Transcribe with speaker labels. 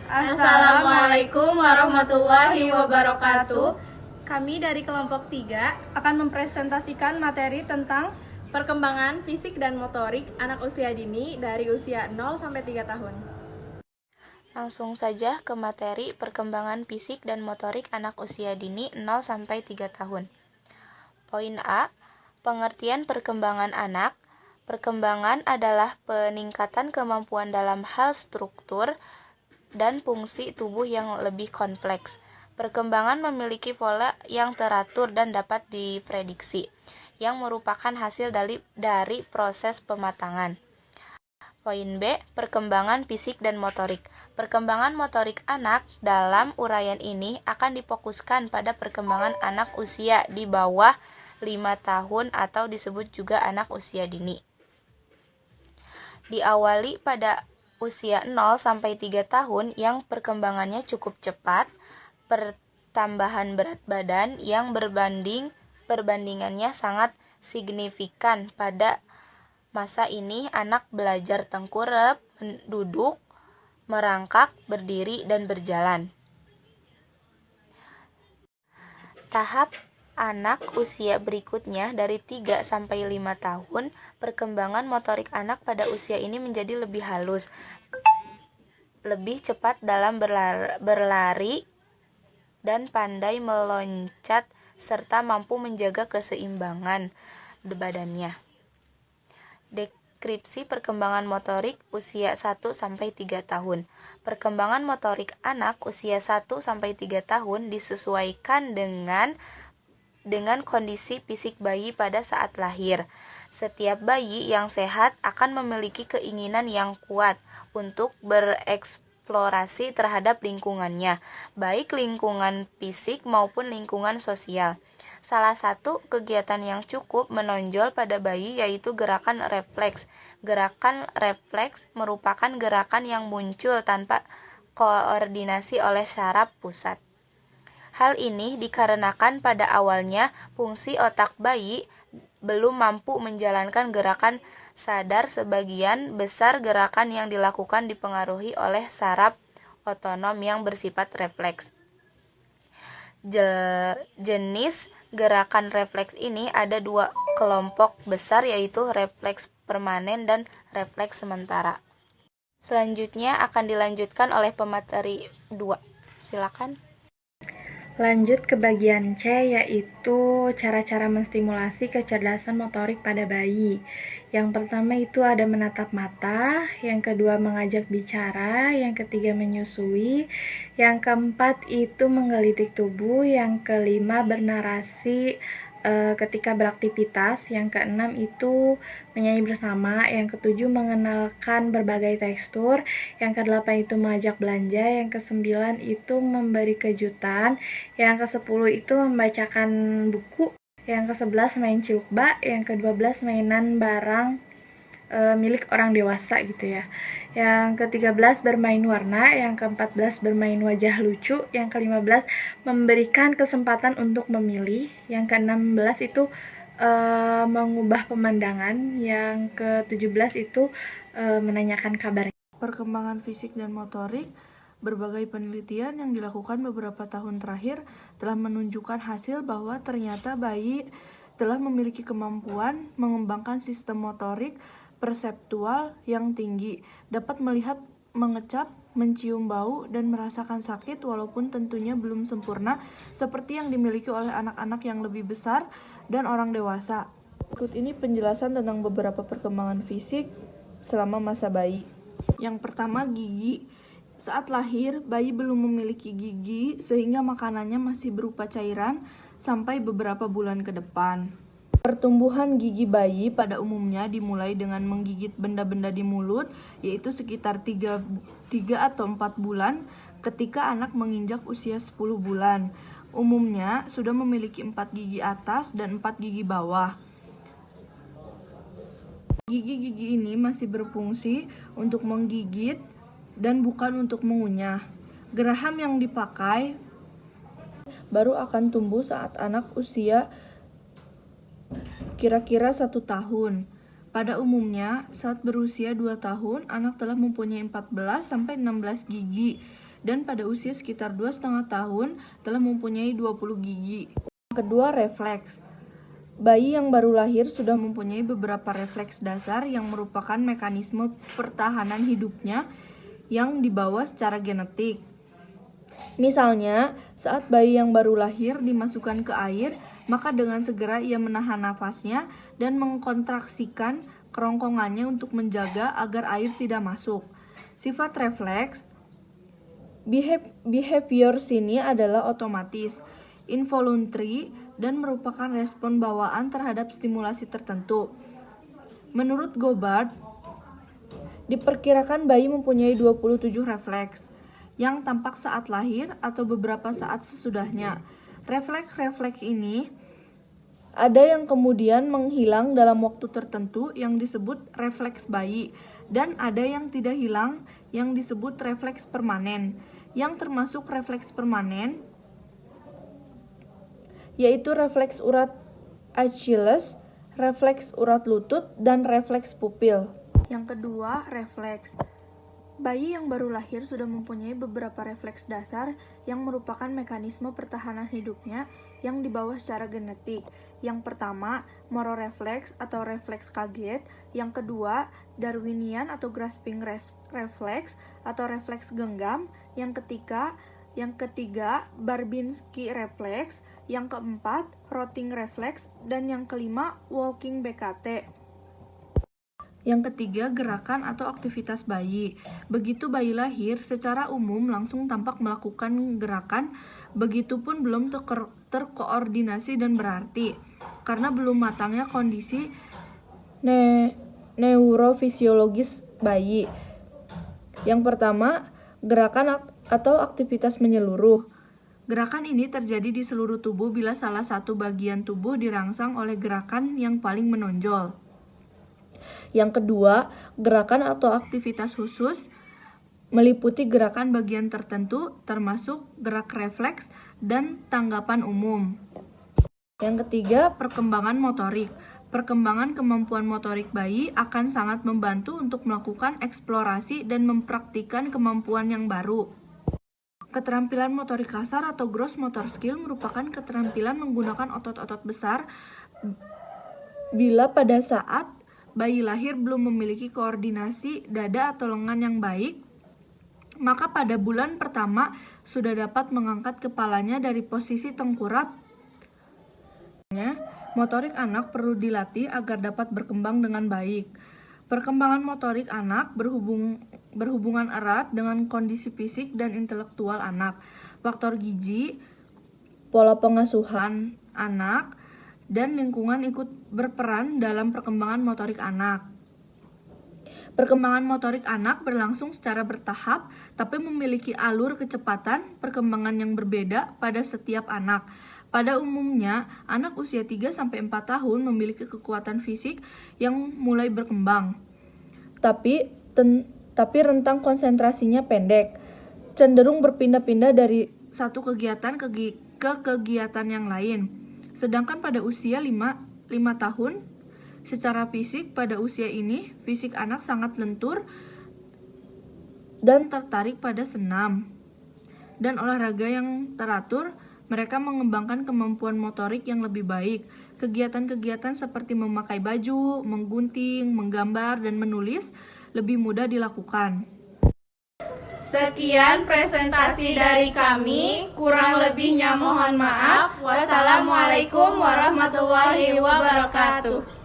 Speaker 1: Assalamualaikum warahmatullahi wabarakatuh.
Speaker 2: Kami dari kelompok 3 akan mempresentasikan materi tentang
Speaker 1: perkembangan fisik dan motorik anak usia dini dari usia 0 sampai 3 tahun.
Speaker 3: Langsung saja ke materi perkembangan fisik dan motorik anak usia dini 0 sampai 3 tahun. Poin A, pengertian perkembangan anak. Perkembangan adalah peningkatan kemampuan dalam hal struktur dan fungsi tubuh yang lebih kompleks. Perkembangan memiliki pola yang teratur dan dapat diprediksi, yang merupakan hasil dari proses pematangan. Poin B, perkembangan fisik dan motorik. Perkembangan motorik anak dalam uraian ini akan difokuskan pada perkembangan anak usia di bawah 5 tahun atau disebut juga anak usia dini. Diawali pada usia 0 sampai 3 tahun yang perkembangannya cukup cepat, pertambahan berat badan yang perbandingannya sangat signifikan. Pada masa ini anak belajar tengkurap, duduk, merangkak, berdiri, dan berjalan. Tahap anak usia berikutnya dari 3 sampai 5 tahun, perkembangan motorik anak pada usia ini menjadi lebih halus, lebih cepat dalam berlari dan pandai meloncat serta mampu menjaga keseimbangan badannya. Deskripsi perkembangan motorik usia 1 sampai 3 tahun. Perkembangan motorik anak usia 1 sampai 3 tahun disesuaikan dengan kondisi fisik bayi pada saat lahir. Setiap bayi yang sehat akan memiliki keinginan yang kuat untuk bereksplorasi terhadap lingkungannya, baik lingkungan fisik maupun lingkungan sosial. Salah satu kegiatan yang cukup menonjol pada bayi yaitu gerakan refleks. Gerakan refleks merupakan gerakan yang muncul tanpa koordinasi oleh saraf pusat. Hal ini dikarenakan pada awalnya fungsi otak bayi belum mampu menjalankan gerakan sadar. Sebagian besar gerakan yang dilakukan dipengaruhi oleh saraf otonom yang bersifat refleks. Jenis gerakan refleks ini ada 2 kelompok besar, yaitu refleks permanen dan refleks sementara. Selanjutnya akan dilanjutkan oleh pemateri 2. Silakan.
Speaker 2: Lanjut ke bagian C, yaitu cara-cara menstimulasi kecerdasan motorik pada bayi. Yang pertama itu ada menatap mata, yang kedua mengajak bicara, yang ketiga menyusui, yang keempat itu menggelitik tubuh, yang kelima bernarasi ketika beraktivitas, yang keenam itu menyanyi bersama, yang ketujuh mengenalkan berbagai tekstur, yang kedelapan itu mengajak belanja, yang kesembilan itu memberi kejutan, yang ke-10 itu membacakan buku, yang ke-11 main cilukba, yang ke-12 mainan barang milik orang dewasa gitu ya. Yang ke-13 bermain warna, yang ke-14 bermain wajah lucu, yang ke-15 memberikan kesempatan untuk memilih, yang ke-16 itu mengubah pemandangan, yang ke-17 itu menanyakan kabar.
Speaker 4: Perkembangan fisik dan motorik. Berbagai penelitian yang dilakukan beberapa tahun terakhir telah menunjukkan hasil bahwa ternyata bayi telah memiliki kemampuan mengembangkan sistem motorik perseptual yang tinggi, dapat melihat, mengecap, mencium bau, dan merasakan sakit walaupun tentunya belum sempurna seperti yang dimiliki oleh anak-anak yang lebih besar dan orang dewasa. Berikut ini penjelasan tentang beberapa perkembangan fisik selama masa bayi. Yang pertama, gigi. Saat lahir, bayi belum memiliki gigi sehingga makanannya masih berupa cairan sampai beberapa bulan ke depan. Pertumbuhan gigi bayi pada umumnya dimulai dengan menggigit benda-benda di mulut, yaitu sekitar 3 atau 4 bulan ketika anak menginjak usia 10 bulan. Umumnya sudah memiliki 4 gigi atas dan 4 gigi bawah. Gigi-gigi ini masih berfungsi untuk menggigit dan bukan untuk mengunyah. Geraham yang dipakai baru akan tumbuh saat anak usia kira-kira 1 tahun. Pada umumnya, saat berusia 2 tahun, anak telah mempunyai 14-16 gigi dan pada usia sekitar 2,5 tahun telah mempunyai 20 gigi. Yang kedua, refleks. Bayi yang baru lahir sudah mempunyai beberapa refleks dasar yang merupakan mekanisme pertahanan hidupnya yang dibawa secara genetik. Misalnya, saat bayi yang baru lahir dimasukkan ke air, maka dengan segera ia menahan nafasnya dan mengkontraksikan kerongkongannya untuk menjaga agar air tidak masuk. Sifat refleks behavior sini adalah otomatis, involuntary, dan merupakan respon bawaan terhadap stimulasi tertentu. Menurut Goddard, diperkirakan bayi mempunyai 27 refleks yang tampak saat lahir atau beberapa saat sesudahnya. Refleks-refleks ini ada yang kemudian menghilang dalam waktu tertentu yang disebut refleks bayi, dan ada yang tidak hilang yang disebut refleks permanen. Yang termasuk refleks permanen yaitu refleks urat Achilles, refleks urat lutut, dan refleks pupil. Yang kedua, refleks. Bayi yang baru lahir sudah mempunyai beberapa refleks dasar yang merupakan mekanisme pertahanan hidupnya yang dibawa secara genetik. Yang pertama, mororefleks atau refleks kaget. Yang kedua, Darwinian atau grasping reflex atau refleks genggam. Yang ketiga, Babinski reflex. Yang keempat, rotting reflex. Dan yang kelima, walking BKT. Yang ketiga, gerakan atau aktivitas bayi. Begitu bayi lahir, secara umum langsung tampak melakukan gerakan, begitupun belum terkoordinasi dan berarti, karena belum matangnya kondisi neurofisiologis bayi. Yang pertama, gerakan atau aktivitas menyeluruh. Gerakan ini terjadi di seluruh tubuh bila salah satu bagian tubuh dirangsang oleh gerakan yang paling menonjol. Yang kedua, gerakan atau aktivitas khusus meliputi gerakan bagian tertentu termasuk gerak refleks dan tanggapan umum. Yang ketiga, perkembangan motorik. Perkembangan kemampuan motorik bayi akan sangat membantu untuk melakukan eksplorasi dan mempraktikkan kemampuan yang baru. Keterampilan motorik kasar atau gross motor skill merupakan keterampilan menggunakan otot-otot besar bila pada saat bayi lahir belum memiliki koordinasi dada atau lengan yang baik, maka pada bulan pertama sudah dapat mengangkat kepalanya dari posisi tengkurap. Motorik anak perlu dilatih agar dapat berkembang dengan baik. Perkembangan motorik anak berhubungan erat dengan kondisi fisik dan intelektual anak. Faktor gizi, pola pengasuhan anak, dan lingkungan ikut berperan dalam perkembangan motorik anak. Perkembangan motorik anak berlangsung secara bertahap, tapi memiliki alur kecepatan perkembangan yang berbeda pada setiap anak. Pada umumnya, anak usia 3-4 tahun memiliki kekuatan fisik yang mulai berkembang. Tapi rentang konsentrasinya pendek, cenderung berpindah-pindah dari satu kegiatan ke kegiatan yang lain. Sedangkan pada usia 5 tahun, secara fisik pada usia ini, fisik anak sangat lentur dan tertarik pada senam dan olahraga yang teratur. Mereka mengembangkan kemampuan motorik yang lebih baik. Kegiatan-kegiatan seperti memakai baju, menggunting, menggambar, dan menulis lebih mudah dilakukan.
Speaker 1: Sekian presentasi dari kami, kurang lebihnya mohon maaf. Wassalamualaikum warahmatullahi wabarakatuh.